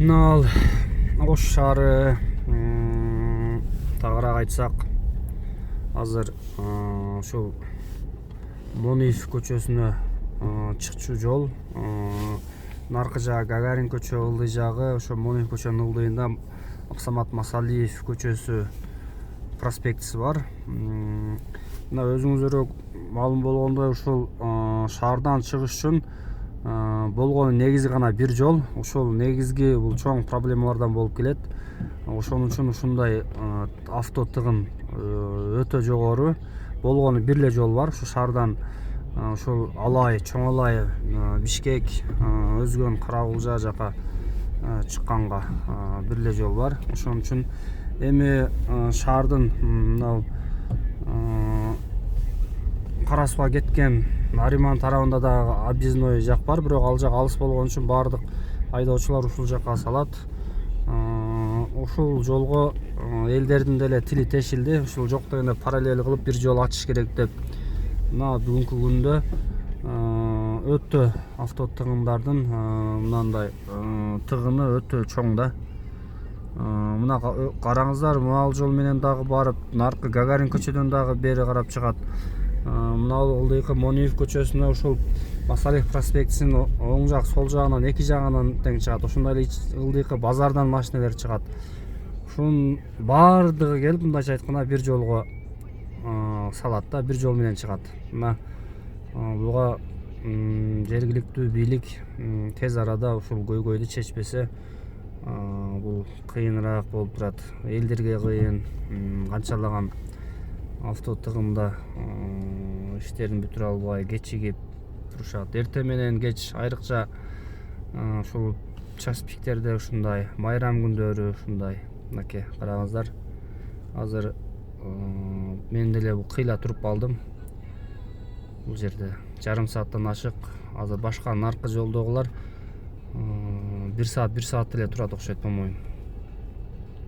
Ал Ош шаары тагыраак айтсак, азыр ушул Мониев көчөсүнө чыкчу жол. Наркы жагы Гагарин көчө, ылдый жагы ошо Мониев көчөнүн ылдыйында Абсамат Масалиев көчөсү проспектиси бар. Мына өзүңүздөр маалым болгондой ушул шаардан чыгыш үчүн болгону негизи гана бир жол. Ошол негизги бул чоң проблемалардан болуп келет. Ошон үчүн ушундай авто тыгын өтө жогору. Болгону бир эле жол бар. Ушу шаардан ушул Алай, Чоң Алай, Бишкек, Өзгөн, Каракулжа жака чыкканга бир эле жол бар. Ошон үчүн эми шаардын мына Карасууга кеткен Нариман тарабында дагы объездной жак бар, бирок ал жак алыс болгон үчүн баардык айдоочулар ушул жака салат. Ушул жолго элдердин деле тили тешилди. Ушул жок дегенде параллель кылып бир жол ачыш керек деп. Мына бүгүнкү күндө өтө авто тыгындардын мындай тыгыны өтө чоң да. Мына караңыздар, мына жол менен дагы барып, наркы Гагарин көчөдөн дагы бери карап чыгат. Мына ылдыйкы Мониев көчөсүнө ушул Масалиев проспектисинин оң жак, сол жагынан, эки жагынан тең чыгат. Ошондой эле ылдыйкы базардан машиналар чыгат. Ушунун баардыгы келип, мындайча айтканда бир жолго салат да, бир жол менен чыгат. Мына буга жергиликтүү бийлик тез арада ушул көйгөйдү чечпесе, бул кыйыныраак болуп турат. Элдерге кыйын, канчалаган авто тыгында иштерин бүтүрө албай кечигип турушат. Эртең менен кеч, айрыкча ушул час пиктерде ушундай майрам күндөрү ушундай. Мынакей караңыздар, азыр мен деле кыйла туруп калдым. Бул жерде жарым сааттан ашык. Азыр башка наркы жолдогулар 1 саат деле турат окшойт, по-моему.